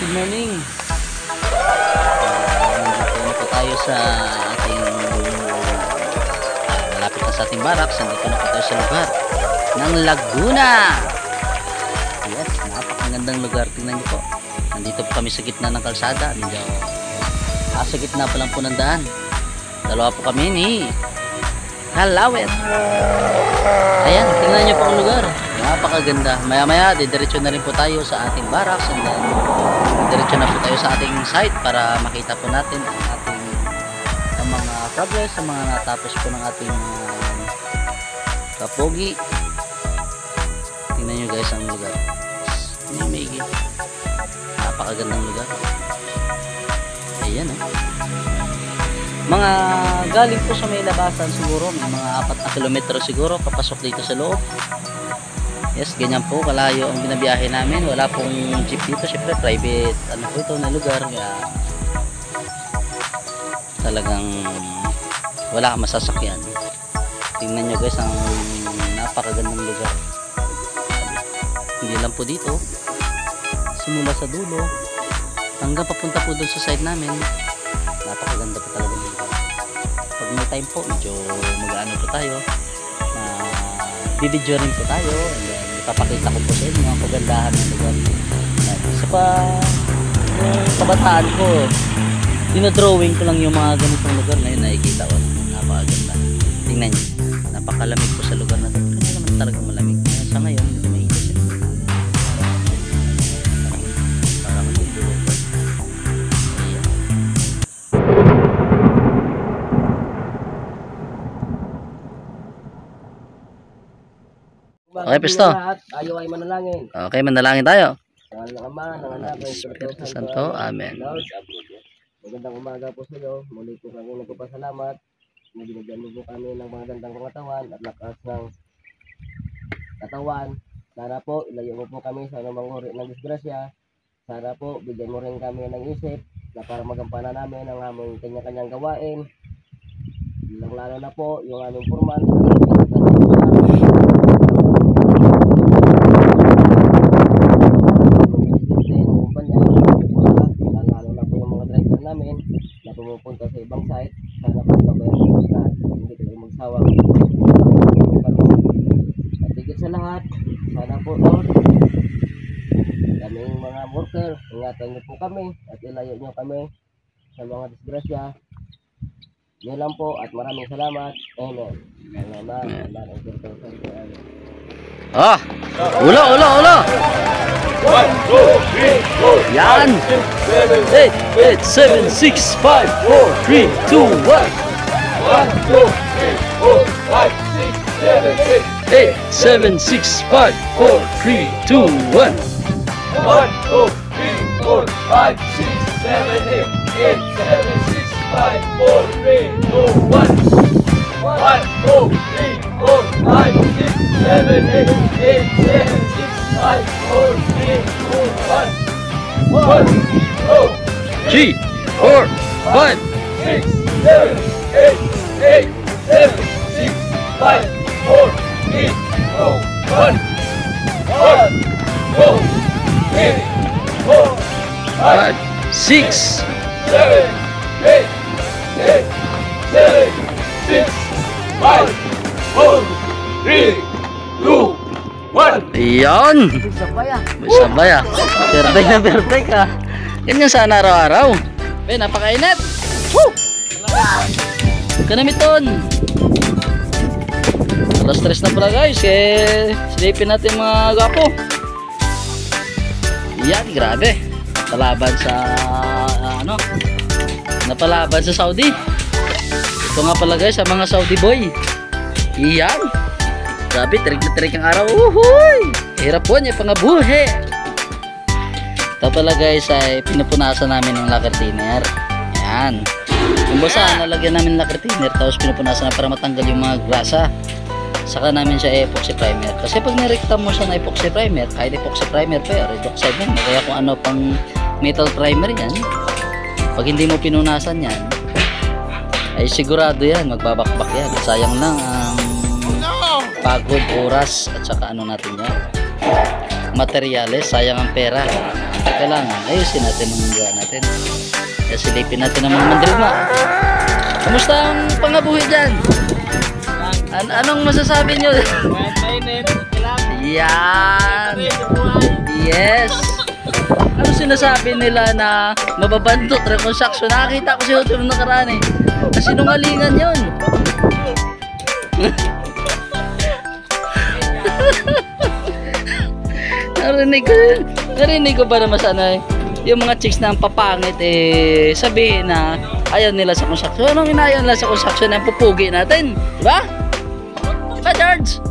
good morning. Nandito na po tayo sa ating malapit na sa ating barracks. Nandito na po tayo sa lugar ng Laguna. Yes, napakagandang lugar. Tingnan niyo po. Nandito po kami sa gitna ng kalsada. Medyo sa gitna pa lang po ng daan. Dalawa po kami ni Kalawet. Ayan, tingnan niyo po ang lugar. Napakaganda. Maya maya didiretso na rin po tayo sa ating barracks, and then didiretso na po tayo sa ating site para makita po natin ang ating mga progress, sa mga natapos po ng ating kapogi. Tingnan nyo guys ang lugar. Tingnan nyo maigi. Napakagandang lugar. Ayan mga galing po sa may labasan siguro, may mga 4 na kilometro siguro kapasok dito sa loob. Yes, ganyan po kalayo ang binabiyahe namin. Wala pong jeep dito, syempre private ano po ito na lugar, kaya talagang wala kang masasakyan. Tingnan nyo guys ang napakagandang lugar. Hindi lang po dito, simula sa dulo hanggang papunta po doon sa side namin. Napakaganda po talaga ng lugar. Pag may time po, medyo mag-ano po tayo, video rin po tayo, and then ipapakita ko po sa inyo ang kagandahan ng lugar. Sa yung kabataan ko, dinodrawing ko lang yung mga ganitong lugar. Ngayon nakikita ko, napakaganda. Tingnan nyo, napakalamig po sa lugar na ito. Hindi naman talagang malamig. Sa ngayon, may isip. Parang magbulog po. Okay, Pisto. Tayo ay manalangin. Okay, manalangin tayo. Ng Ama, ng Anak, ng Espiritu Santo. Amen. Magandang umaga po sa iyo. Muli po kami nagpapasalamat. Binigyan mo po kami ng mga gandang pangatawan at lakas ng katawan. Sana po ilayo mo po kami sa anumang uri ng disgrasya. Sana po bigyan mo rin kami ng isip na para magampanan namin ang aming kanya-kanyang gawain. Lalo na po yung aming purman. Na pumupunta sa ibang site, sana po kabayan mo sa hindi kayo magsawang at higit sa lahat, sana po Lord, kaming mga worker, ingatan niyo po kami at ilayo niyo kami sa mga disgrasya. Yun lang po at maraming salamat. Amen. Ulo! 1, 2, 3, 4 yan! 8, 7, 6, 5, 4, 3, 2, 1 1, 2, 3, 4, 5, 6, 7, 8 7, 6, 5, 4, 3, 2, 1 1, 2, 3, 4, 5, 6, 7, 8 7, 6, 5, 4, 3, 2, 1 1, 2, 3, 4, 5, 6, 7, 8 7, 6, 5, 4, 3, 2, 1 1, 2, 3, 4, 5, 6, 7, 8 7, 6, 5, 4, 3, 2, 1 1, 2, 3, 4, 5, 6, 7, 8 7, 6, 5, 4, 3, 2, 1 Ayan! May sabay ah. Birthday na birthday ka. Ganyan sana araw-araw. Napakainit. Woo! Kanamiton. Alas 3 na pala guys. Silipin natin mga gapo. Yan, grabe. Napalaban sa napalaban sa Saudi. Ito nga pala guys sa mga Saudi boy. Iyan. Grabe, tirik na tirik ang araw. Uhuy! Hirap po niya pangabuhi. Ito pala guys ay pinupunasan namin ng lacquer thinner. Ayan. Kung basa, nalagyan namin lacquer thinner tapos pinupunasan na para matanggal yung mga grasa. Saka namin siya epoxy primer. Kasi pag nirekta mo siya na epoxy primer, kahit epoxy primer pa, red oxide yan. Kaya kung ano pang metal primer yan, pag hindi mo pinunasan yan, ay sigurado yan, magbabakbak yan. Sayang lang ang pagod, oras, at saka ano natin yan. materyales, sayang ang pera. Teka lang, ayusin natin ang gawa natin. Kaya silipin natin ang mga mandirigma. Kamusta ang pangabuhi dyan? Anong masasabi nyo? Yan. Yes. Ano sinasabi nila na mababantot reconstruction? Nakakita ko si Hotel nung nakaraan eh. Kasinungalingan yun. Narinig ko ba naman sana eh, yung mga chicks na ang papangit eh, sabihin na ayaw nila sa construction. Anong inayaw nila sa construction na pupugi natin? Diba? Diba, George?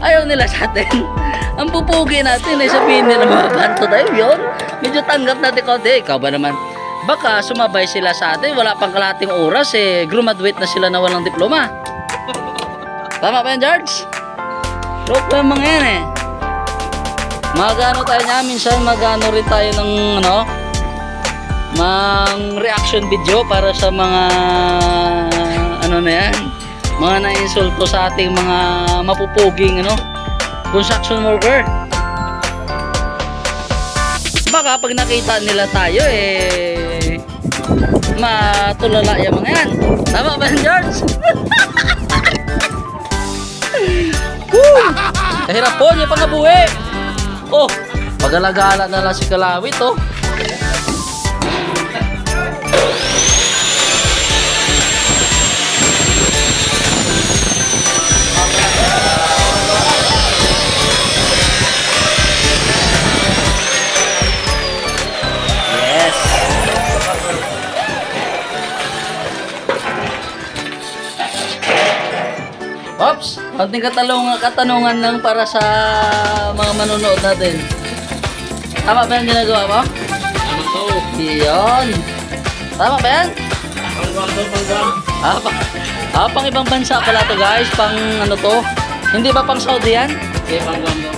Ayaw nila sa atin. Ang pupugi natin ay sabihin nila mababanto tayo yun. Medyo tanggap natin konti. Ikaw ba naman? Baka sumabay sila sa atin. Wala pang kalating oras eh. Graduate na sila na walang diploma. Tama ba yan, George? Rope ba yung mga yan eh? Magano tayo niya. Minsan magano rin tayo ng ano, mang reaction video para sa mga ano na yan, mga na-insulto sa ating mga mapupuging ano, construction worker. Baka pag nakita nila tayo eh matulala yung mga yan. Tama ba yan, George? Kahirap po niya pangabuhi. Oh, pag-alagala na lang si Kalawit oh. Ops, konting katanungan lang para sa mga manonood natin. Tama ba yung ginagawa mo? Tama to. Iyon. Tama ba yan? Pang ibang bansa pala to guys. Pang ano to? Hindi ba pang Saudi yan? Okay, pang Guam to.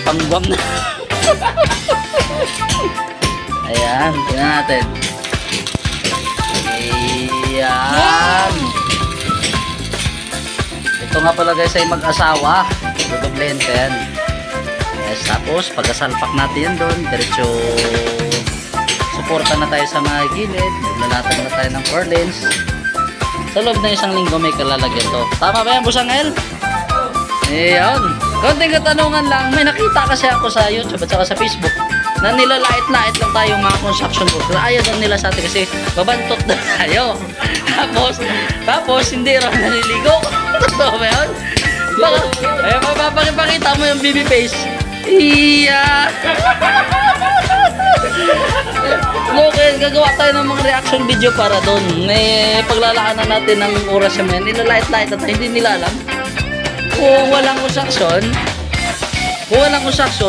Pang Guam na. Ayan, tingnan natin. Ayan. Ito nga pala guys ay mag-asawa. Dudublente yan. Yes, tapos pagkasalpak natin yan doon, diretso suporta na tayo sa mga gilid. Maglalatag na tayo ng purlins. Sa loob na isang linggo may kalalagyan to. Tama ba yan, Busangel? Ayan. Konting katanungan lang. May nakita kasi ako sa YouTube at saka sa Facebook na nilalait-lait lang tayo mga construction worker. Ayaw lang nila sa atin kasi babantot na tayo. Tapos hindi raw naliligo. Totoo ba yun? Baka, mapapakita mo yung baby face. Iya. Okay, gagawa tayo ng mga reaction video para doon. Paglalaanan natin ng oras yung yan. Nilalait-lait na tayo. Hindi nila alam. Kung walang construction,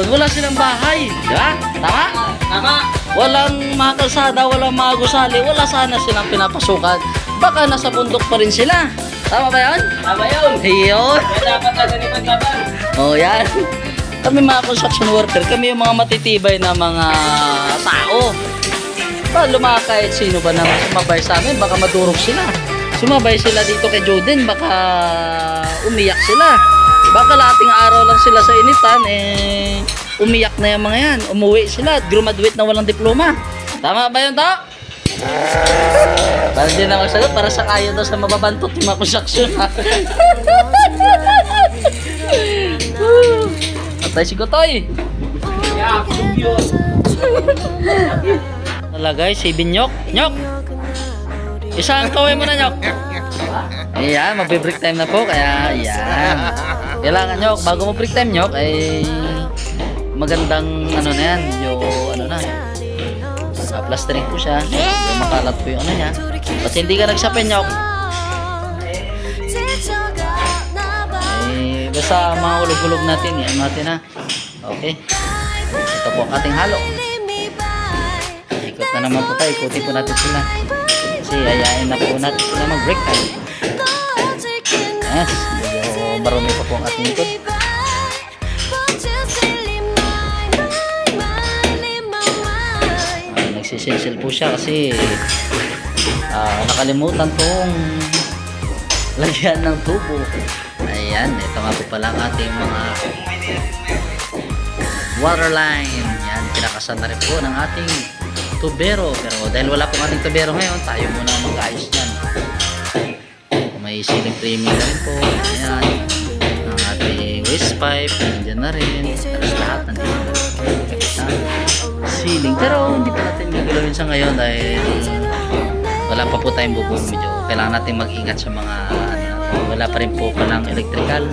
wala silang bahay. Diba? Tama? Tama. Walang mga kalsada, walang mga gusali, wala sana silang pinapasukan. Baka nasa bundok pa rin sila. Tama ba yan? Tama yun. Ayun. Dapat natin ipaglaban. Oh, yan. Kami mga construction worker, kami yung mga matitibay na mga tao. Lumakay, sino ba naman sumabay sa amin, baka madurog sila. Sumabay sila dito kay Joden, baka umiyak sila. Baka lating araw lang sila sa initan, umiyak na yung mga yan. Umuwi sila at graduate na walang diploma. Tama ba yun, to? Para din ako sagot, para sa kaya daw sa mababantot yung mga construction. Atay si Gotoy. Wala guys, si Binyok. Nyok! Isang kaway mo na, Nyok. Ayan, magbe-break time na po, kaya ayan. Kailangan, Nyok, bago mo break time, Nyok, ay magandang ano na yan, yung ano na, plastering po siya, yung makalat po yung ano niya. Kasi hindi ka nagsapin, Nyok. Basta mga hulog-hulog natin, yan natin ha. Okay. Ito po ang ating halo. Ikot na naman po tayo, ikutin po natin sila. Kasi ayayin na po natin sila mag-break time. Yes, medyo marumi pa po ang ating ikot. Nagsisilsil po siya kasi nakalimutan pong lagyan ng tubo. Ayan, ito nga po pala ang ating mga water line. Yan, pinakasan na rin po ng ating tubero. Pero dahil wala pong ating tubero ngayon, tayo muna mag-ayos yan. May ceiling framing na rin po. Ayan, ang ating waste pipe, nandiyan na rin. Tapos lahat nandiyan na rin. Ceiling, pero hindi pa natin gagawin sa ngayon dahil wala pa po tayong bubong. Medyo kailangan natin mag-ingat sa mga wala pa rin po palang electrical.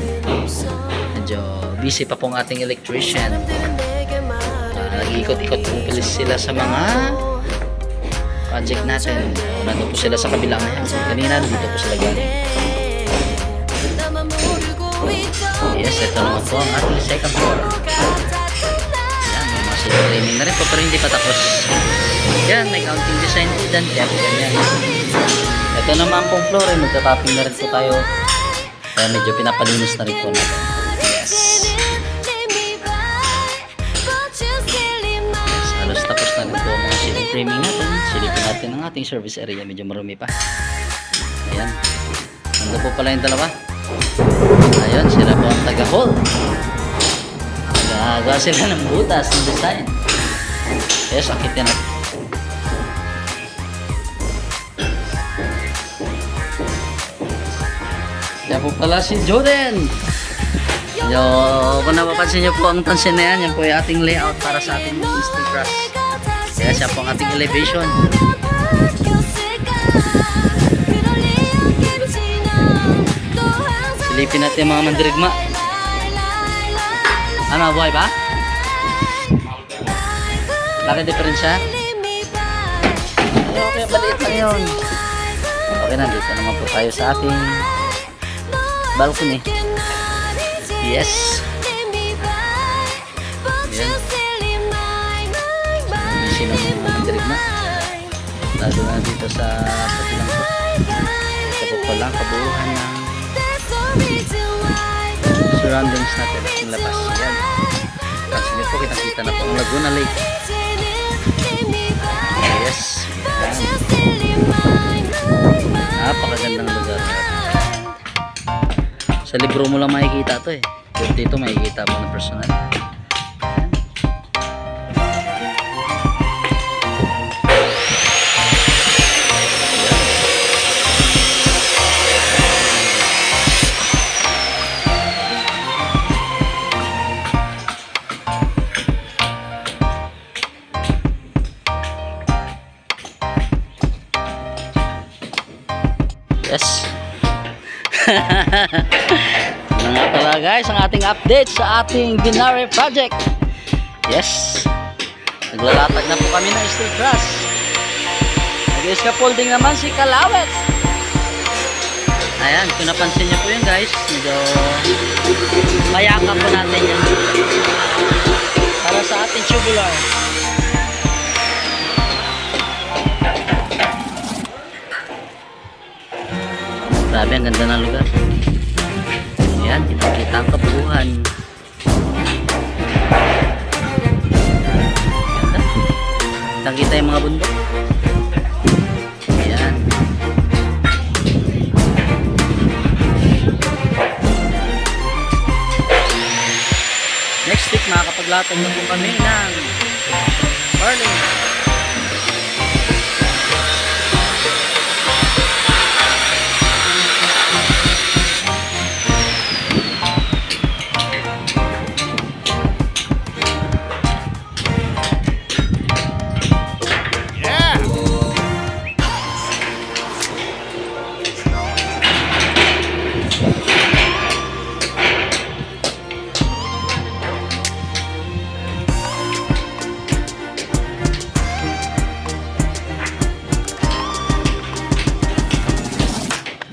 Medyo busy pa pong ating electrician. Nag-iikot-ikot po sila sa mga project natin. Nandun po sila sa kabilang na yan. Kanina dito po sila galing. Yes, ito naman po ang ating second floor. Training na rin po pero hindi pa tapos. Yan, may counting design po dyan, kaya po ganyan. Ito naman pong floor, magta-topping na rin po tayo, kaya medyo pinapalinis na rin po natin. Yes, halos tapos na rin po ang mga ceiling framing natin. Silipin natin ang ating service area, medyo marumi pa. Ayan, nandun po pala yung dalawa. Ayun, sila po ang taga-hold. Nagawa sila ng butas ng design. Yes, akitin natin. Yan po pala si Jordan. Kung napapansin nyo po ang tansin na yan, yan po yung ating layout para sa ating steel truss. Kaya siya po ang ating elevation. Silipin natin yung mga mandirigma. Ano, buhay ba? Laki diferensya? Okay, baliit lang yun. Okay, nandito naman po tayo sa ating balcony. Yes. Ayan. Sino mo mandirig na? Lalo na dito sa patilang po. Ito po pala kabuuhan ng surroundings natin at yung labas. Yan. Pansin nyo po, kitang-kita na po ang Laguna Lake. Yes. Napakagandang lugar. Sa libro mo lang makikita ito eh. Pero dito makikita mo ng personal. Yes. Ano nga pala guys ang ating update sa ating binary project. Yes. Naglalatag na po kami ng steel truss. Nag-scaffolding naman si Kalawet. Ayan, kung napansin niyo po yun guys, medyo mayaka po natin yan para sa ating tubular. Grabe, ang ganda ng lugar. Ayan, kita ang kabuuhan. Kita yung mga bundok. Ayan. Next week, makakapaglatag na po kami ng Barley.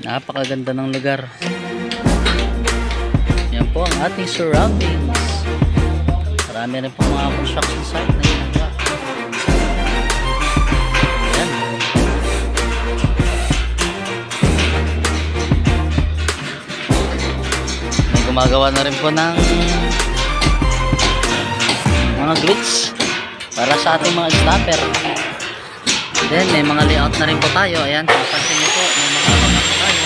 Napakaganda ng lugar. Yan po ang ating surroundings. Marami rin po mga construction site na ginagawa. Yan. May gumagawa na rin po ng mga glitch para sa ating mga stopper. Then may mga layout na rin po tayo. Ayan, papansin niyo po, may mga layout po tayo.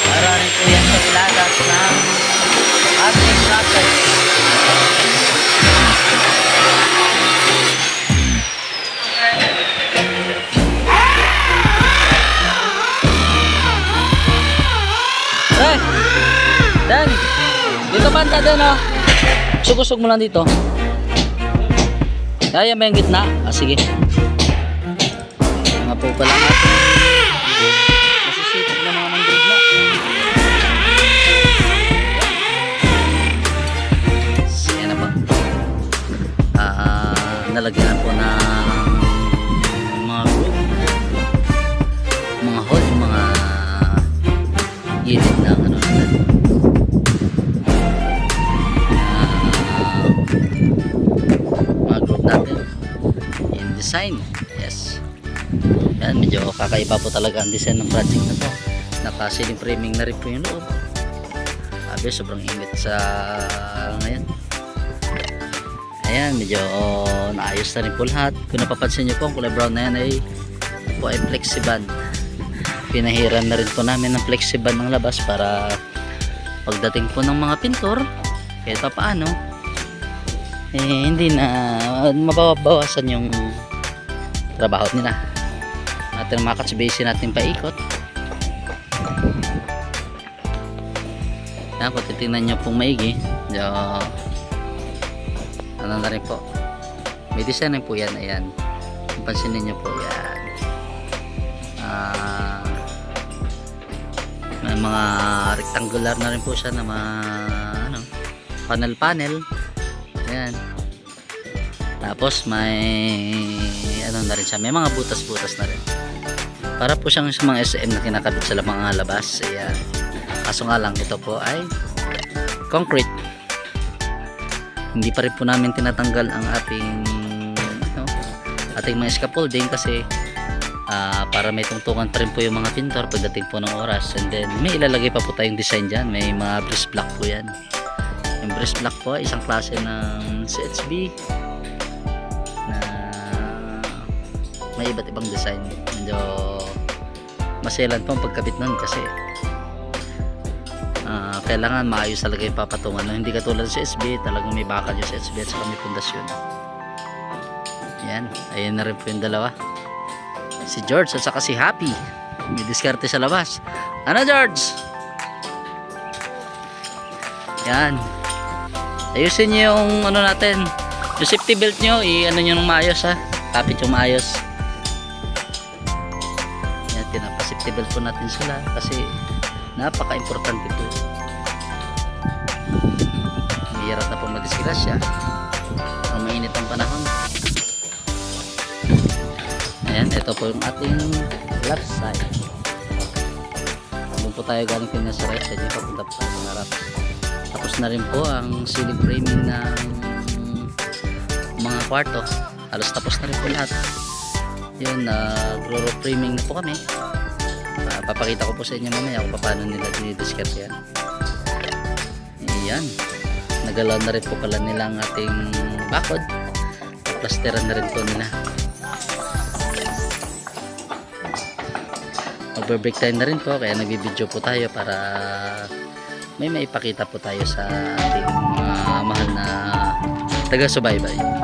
Para rin po yan sa ilagas ng ating process. banta din, oh. Sugusog mo lang dito. Kaya ba yung gitna? Ah, sige. Mga po pala natin. Masisipag na mga mangrove na. Yan na po. Nalagyan po na mga group. Mga hole, mga gilid na ano natin. Mga group natin. Yung design. Yes. Yan, medyo kakaiba po talaga ang design ng project na to. Naka-ceiling framing na rin po yung loob. Sabi, sobrang init sa ngayon. Ayan, medyo naayos na rin po lahat. Kung napapansin nyo po, ang kulay brown na yan ay po ay flexiband. Pinahiran na rin po namin ng flexiband ng labas para pagdating po ng mga pintor, kahit pa paano, hindi na mabawasan yung trabaho nila. Natin mga katsbase natin paikot. Yan, kung titignan nyo pong maigi, ano na rin po, may design rin po yan. Ayan, kung pansinin nyo po yan, may mga rectangular na rin po siya na mga ano, panel. Ayan, tapos may ano na rin siya, may mga butas-butas na rin para po siyang sa mga SM na kinakabit sa mga labas. Ayan, kaso nga lang ito po ay concrete. Hindi pa rin po namin tinatanggal ang ating mga scaffolding kasi para may tungtungan pa rin po yung mga pintor pagdating po ng oras. And then may ilalagay pa po tayong design dyan. May mga breast block po yan. Yung breast block po isang klase ng CHB na may iba't ibang design. Medyo maselan po ang pagkabit nun kasi kailangan maayos talaga yung papatungan. Hindi katulad sa SB, talagang may bakal yung SB at saka may pundasyon. Yan, ayun na rin po yung dalawa, si George at saka si Happy, may diskarte sa labas. Ano, George? Yan, ayusin nyo yung ano natin, yung safety belt nyo, i-ano nyo ng maayos, ha, kapit yung maayos. Yan, tinapa-safety belt po natin sila kasi napaka-importante po. Hirap na po madisgrasya kung mainit ang panahon. Ayan, ito po yung ating left side. Doon po tayo galing kanya sa right side, yung papunta po tayo sa harap. Tapos na rin po ang ceiling framing ng mga kwarto. Halos tapos na rin po lahat. Yun, nagro-roof framing na po kami. Papakita ko po sa inyo mamaya kung paano nila dinidiscard yan. Ayan, nagalaw na rin po pala nila ang ating bakod. Plasteran na rin po nila. Mag-break time na rin po, kaya nag-video po tayo para may maipakita po tayo sa ating mahal na taga-subaybay.